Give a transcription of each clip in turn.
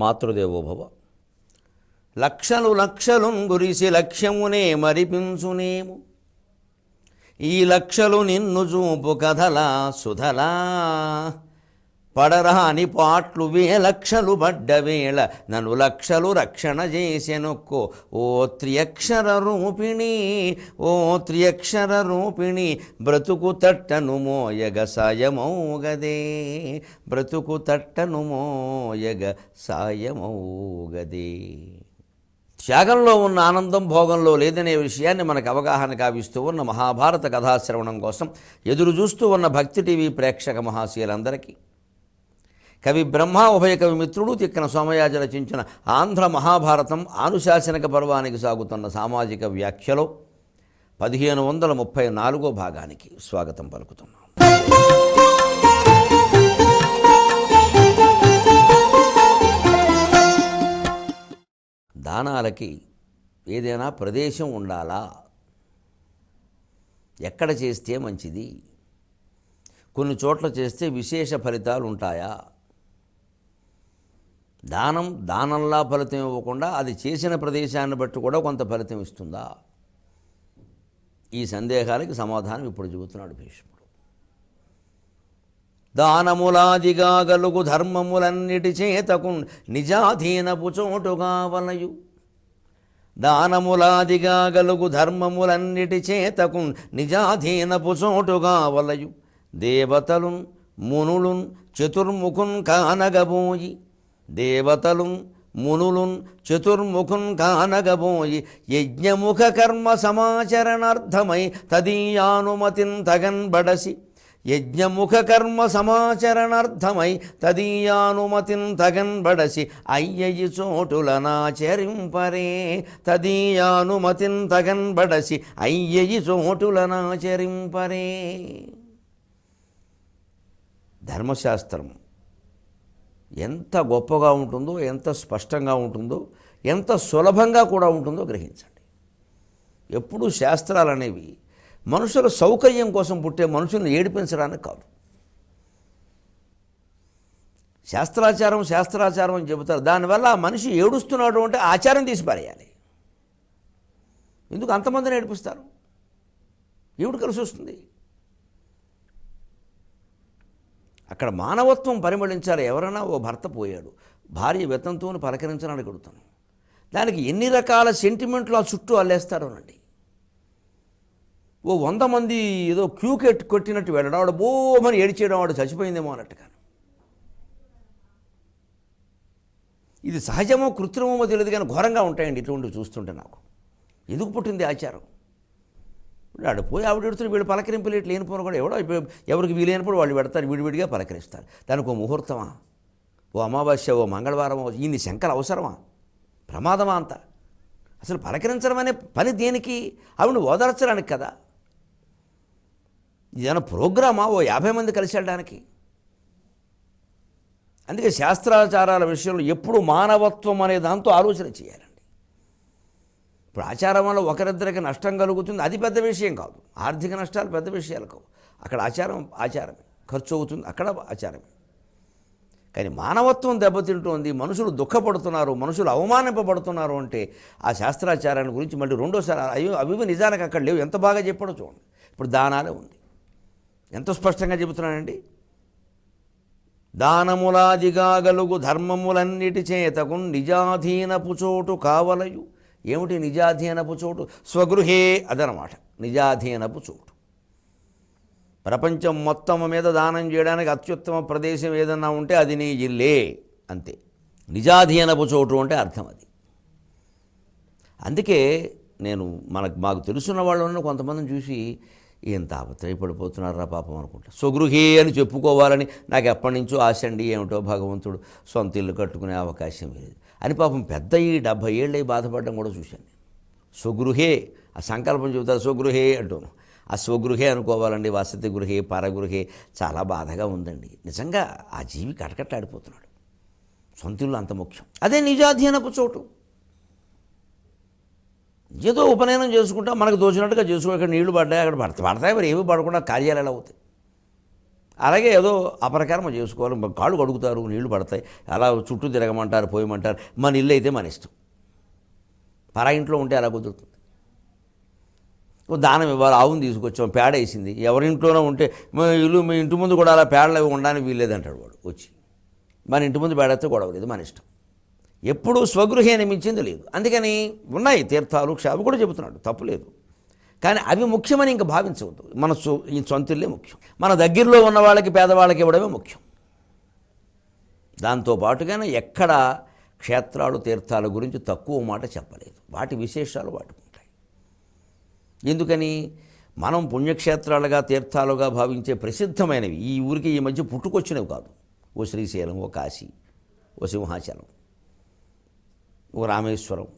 మాతృదేవోభవ. లక్షలు లక్షలున్ గురిసి లక్ష్యమునే మరిపించునేము, ఈ లక్షలు నిన్ను చూపు కథలా సుధలా, పడరాని పాట్లు వేలక్షలు పడ్డవేళ నన్ను లక్షలు రక్షణ చేసెనొక్కో ఓ త్రియక్షర రూపిణి, ఓ త్రియక్షర రూపిణి, బ్రతుకు తట్టను మోయగ సాయమౌగదే, బ్రతుకు తట్టను మోయగ సాయమౌగదే. త్యాగంలో ఉన్న ఆనందం భోగంలో లేదనే విషయాన్ని మనకు అవగాహన కావిస్తూ ఉన్న మహాభారత కథాశ్రవణం కోసం ఎదురు చూస్తూ ఉన్న భక్తి టీవీ ప్రేక్షక మహాశయులందరికీ కవి బ్రహ్మ ఉభయ కవి మిత్రుడు తిక్కన సోమయాజి రచించిన ఆంధ్ర మహాభారతం ఆనుశాసనిక పర్వానికి సాగుతున్న సామాజిక వ్యాఖ్యలో 1534 భాగానికి స్వాగతం పలుకుతున్నాం. దానాలకి ఏదైనా ప్రదేశం ఉండాలా? ఎక్కడ చేస్తే మంచిది? కొన్ని చోట్ల చేస్తే విశేష ఫలితాలు ఉంటాయా? దానం దానంలా ఫలితం ఇవ్వకుండా అది చేసిన ప్రదేశాన్ని బట్టి కూడా కొంత ఫలితం ఇస్తుందా? ఈ సందేహాలకి సమాధానం ఇప్పుడు చెబుతున్నాడు భీష్ముడు. దానములాదిగా గలుగు ధర్మములన్నిటి చేతకు నిజాధీనపు చోటుగా వలయు, దానములాదిగా గలుగు ధర్మములన్నిటి చేతకు నిజాధీనపు చోటుగా వలయు, దేవతలున్ మునులున్ చతుర్ముఖున్ కానగబోయి, దేవతలున్ మునులున్ చతుర్ముఖున్ కానగబోయి, యజ్ఞముఖ కర్మ సమాచరణార్థమై తదీయానుమతిన్ తగన్బడసి, యజ్ఞముఖ కర్మ సమాచరణార్థమై తదీయానుమతిన్ తగన్బడసి, అయ్యయి చోటులనాచరింపరే, తదీయానుమతిన్ తగన్బడసి, అయ్యయి చోటులనాచరింపరే. ధర్మశాస్త్రం ఎంత గొప్పగా ఉంటుందో, ఎంత స్పష్టంగా ఉంటుందో, ఎంత సులభంగా కూడా ఉంటుందో గ్రహించండి. ఎప్పుడూ శాస్త్రాలు అనేవి మనుషుల సౌకర్యం కోసం పుట్టే మనుషులను ఏడిపించడానికి కాదు. శాస్త్రాచారం శాస్త్రాచారం అని చెబుతారు, దానివల్ల ఆ మనిషి ఏడుస్తున్నాడు అంటే ఆచారం తీసి పారేయాలి. ఎందుకు అంతమందిని ఏడిపిస్తారు? ఏమిటి కలిసి వస్తుంది? అక్కడ మానవత్వం పరిమళించాలి. ఎవరైనా ఓ భర్త పోయాడు, భార్య వెతంతో పలకరించడానికి అడుగుతాను, దానికి ఎన్ని రకాల సెంటిమెంట్లు ఆ చుట్టూ అల్లేస్తారోనండి. ఓ 100 మంది ఏదో క్యూ కొట్టినట్టు వెళ్ళడం, వాడు బోమని ఏడిచేయడం, వాడు చచ్చిపోయిందేమో అన్నట్టుగా. ఇది సహజమో కృత్రిమమో తెలియదు కానీ ఘోరంగా ఉంటాయండి ఇటువంటివి చూస్తుంటే. నాకు ఎందుకు పుట్టింది ఆచారం? వాడు పోయి ఆవిడ ఎడుతున్న వీడు పలకరింపులు ఇట్లా లేనిపోను కూడా ఎవరికి వీలైనప్పుడు వాళ్ళు పెడతారు, విడివిడిగా పలకరిస్తారు. దానికి ఓ ముహూర్తమా, ఓ అమావాస్య, ఓ మంగళవారమో, ఇన్ని శంకలు అవసరమా? ప్రమాదమా అంతా? అసలు పలకరించడం అనే పని దేనికి? ఆవిడని ఓదార్చడానికి కదా. ఇదేమైనా ప్రోగ్రామా ఓ 50 మంది కలిసి వెళ్ళడానికి? అందుకే శాస్త్రాచారాల విషయంలో ఎప్పుడు మానవత్వం అనే దాంతో ఆలోచన చేయాలండి. ఇప్పుడు ఆచారం వల్ల ఒకరిద్దరికి నష్టం కలుగుతుంది, అది పెద్ద విషయం కాదు. ఆర్థిక నష్టాలు పెద్ద విషయాలు కావు. అక్కడ ఆచారమే, ఖర్చు అవుతుంది, అక్కడ ఆచారమే. కానీ మానవత్వం దెబ్బతింటోంది, మనుషులు దుఃఖపడుతున్నారు, మనుషులు అవమానింపబడుతున్నారు అంటే ఆ శాస్త్రాచారాన్ని గురించి మళ్ళీ రెండోసారి అవి నిజానికి అక్కడ లేవు. ఎంత బాగా చెప్పాడో చూడండి. ఇప్పుడు దానాలే ఉంది, ఎంత స్పష్టంగా చెబుతున్నానండి. దానములాదిగా గలుగు ధర్మములన్నిటి చేతకు నిజాధీనపు చోటు కావలయు. ఏమిటి నిజాధీనపు చోటు? స్వగృహే, అదనమాట నిజాధీనపు చోటు. ప్రపంచం మొత్తం మీద దానం చేయడానికి అత్యుత్తమ ప్రదేశం ఏదన్నా ఉంటే అది నీ ఇల్లే, అంతే. నిజాధీనపు చోటు అంటే అర్థం అది. అందుకే నేను మాకు తెలుసున్న వాళ్ళను కొంతమందిని చూసి ఎంత ఆపత్రయపడిపోతున్నారా పాపం అనుకుంటా. స్వగృహే అని చెప్పుకోవాలని నాకు ఎప్పటి నుంచో ఆశ అండి. ఏమిటో భగవంతుడు సొంత ఇల్లు కట్టుకునే అవకాశం లేదు అని పాపం పెద్ద 70 ఏళ్ళై బాధపడడం కూడా చూశాను నేను. స్వగృహే, ఆ సంకల్పం చెబుతారు స్వగృహే అంటాను. ఆ స్వగృహే అనుకోవాలండి, వసతి గృహే, పరగృహే. చాలా బాధగా ఉందండి నిజంగా. ఆ జీవి కటకట్లాడిపోతున్నాడు. సొంత ఇల్లు అంత ముఖ్యం. అదే నిజాధీనపు చోటు. ఏదో ఉపనయనం చేసుకుంటా మనకు దోచినట్టుగా చేసుకో. ఇక్కడ నీళ్లు పడ్డాయి, అక్కడ పడతాయి, మరి ఏమి పడకుండా కార్యాలు ఎలా అవుతాయి? అలాగే ఏదో అపరకర్మ చేసుకోవాలి, కాళ్ళు కడుగుతారు, నీళ్లు పడతాయి, అలా చుట్టూ తిరగమంటారు, పోయమంటారు. మన ఇల్లు అయితే మన ఇష్టం. పరా ఇంట్లో ఉంటే అలా కుదురుతుంది. దానం ఇవ్వాలి, ఆవును తీసుకొచ్చాం, పేడ వేసింది, ఎవరింట్లోనో ఉంటే మీ ఇంటి ముందు కూడా అలా పేడలు అవి ఉండడానికి వీల్లేదంటాడు వాడు వచ్చి. మన ఇంటి ముందు పేడేస్తే గొడవ లేదు, మన ఇష్టం. ఎప్పుడూ స్వగృహేని మించింది లేదు. అందుకని ఉన్నాయి తీర్థాలు, అవి కూడా చెబుతున్నాడు, తప్పు లేదు. కానీ అవి ముఖ్యమని ఇంకా భావించవద్దు. మన ఈ సొంతిల్లే ముఖ్యం. మన దగ్గరలో ఉన్న వాళ్ళకి, పేదవాళ్ళకి ఇవ్వడమే ముఖ్యం. దాంతోపాటుగానే ఎక్కడ క్షేత్రాలు, తీర్థాల గురించి తక్కువ మాట చెప్పలేదు. వాటి విశేషాలు వాటికి ఉంటాయి. ఎందుకని మనం పుణ్యక్షేత్రాలుగా, తీర్థాలుగా భావించే ప్రసిద్ధమైనవి ఈ ఊరికి ఈ మధ్య పుట్టుకొచ్చినవి కాదు. ఓ శ్రీశైలం, ఓ కాశీ, ఓ సింహాచలం, ఓ రామేశ్వరం,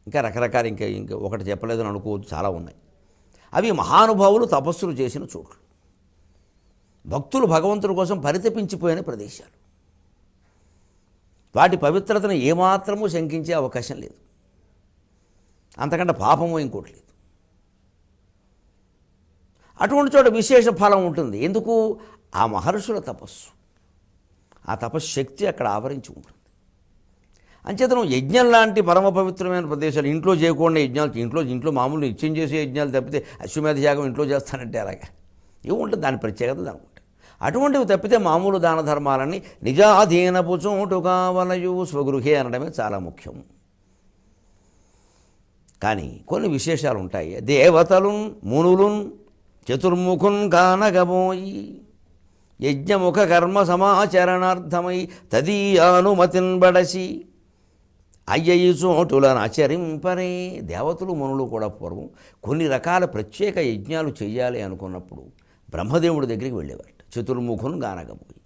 ఇంకా రకరకాల ఇంకా ఒకటి చెప్పలేదని అనుకోవద్దు, చాలా ఉన్నాయి. అవి మహానుభావులు తపస్సులు చేసిన చోట్లు, భక్తులు భగవంతుడి కోసం పరితపించిపోయిన ప్రదేశాలు. వాటి పవిత్రతను ఏమాత్రమూ శంకించే అవకాశం లేదు. అంతకంటే పాపము ఇంకోటి లేదు. అటువంటి చోట విశేష ఫలం ఉంటుంది. ఎందుకు? ఆ మహర్షుల తపస్సు, ఆ తపశ్శక్తి అక్కడ ఆవరించి ఉంటుంది. అంచేతనం యజ్ఞం లాంటి పరమ పవిత్రమైన ప్రదేశాలు, ఇంట్లో చేయకుండా యజ్ఞాలు, ఇంట్లో మామూలు నిత్యం చేసే యజ్ఞాలు తప్పితే అశ్వమేధ యాగం ఇంట్లో చేస్తానంటే అలాగా ఏముంటుంది, దాని ప్రత్యేకత దానికి ఉంటుంది. అటువంటివి తప్పితే మామూలు దాన ధర్మాలన్నీ నిజాధీనపు చోటు కావలయు స్వగృహే అనడమే చాలా ముఖ్యం. కానీ కొన్ని విశేషాలు ఉంటాయి. దేవతలున్ మునులున్ చతుర్ముఖున్ కానగబోయి యజ్ఞముఖ కర్మ సమాచరణార్థమై తదీయానుమతిన్ బడసి అయ్యయి చోటులను ఆచరింపరే. దేవతలు, మునులు కూడా పూర్వం కొన్ని రకాల ప్రత్యేక యజ్ఞాలు చేయాలి అనుకున్నప్పుడు బ్రహ్మదేవుడి దగ్గరికి వెళ్ళేవారు. చతుర్ముఖున్ గానగబోయి.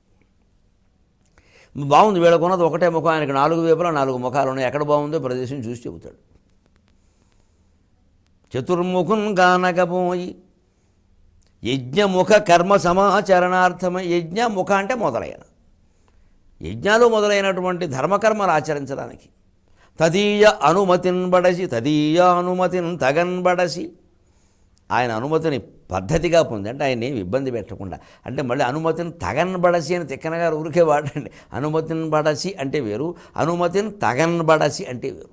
బాగుంది, వీళ్ళకున్నది ఒకటే ముఖం, ఆయనకు 4 వైపులా 4 ముఖాలు ఉన్నాయి, ఎక్కడ బాగుందో ప్రదేశం చూసి చెబుతాడు. చతుర్ముఖున్ గానగబోయి యజ్ఞముఖ కర్మ సమాచరణార్థమై. యజ్ఞముఖ అంటే మొదలైన యజ్ఞాలు మొదలైనటువంటి ధర్మకర్మలు ఆచరించడానికి తదీయ అనుమతిన్ బడసి, తదీయ అనుమతిన్ తగన్ బడసి, ఆయన అనుమతిని పద్ధతిగా పొంది, అంటే ఆయన ఏమి ఇబ్బంది పెట్టకుండా. అంటే మళ్ళీ అనుమతిని తగన్ బడసి అని తిక్కనగారు ఊరికే వాడండి. అనుమతిని బడసి అంటే వేరు, అనుమతిని తగన్ బడసి అంటే వేరు.